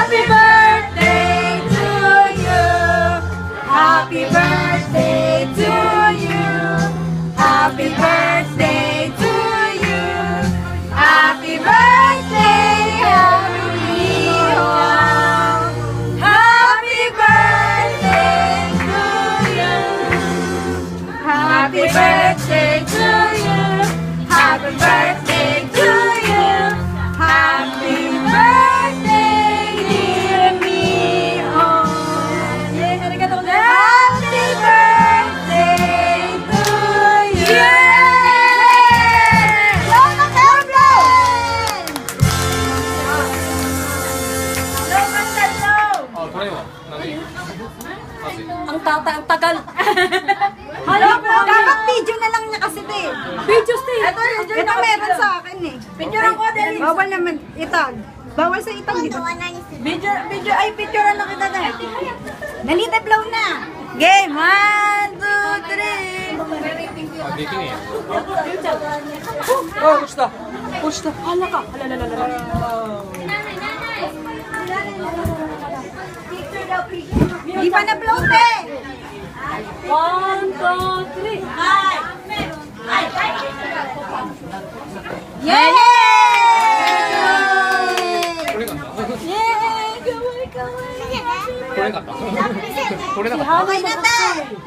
Happy birthday to you. Happy birthday to you. Happy birthday to you. Happy birthday, happy Juan. Happy birthday to you. Happy birthday to you. Happy birthday to you. Happy birthday, dear me. Oh, yeah, arigatou gozaimasu. Happy birthday to you. Ang tagal. Hello, dapat video na lang niya kasi te. Video stay. Ito meron sa akin eh. Picture ako din. Bawal naman itag. Bawal sa itag dito. Picture lang kita na. Nalita blow na. Game, 1, 2, 3. できねえや。 Oh, pusta. Pusta. Hala ka. Hala. Di pa na blow te. 1, 2, 3. Yay! 取れなかった。 Yay! Kawai, kawai. 取れなかった。取れなかった。 Okay na te.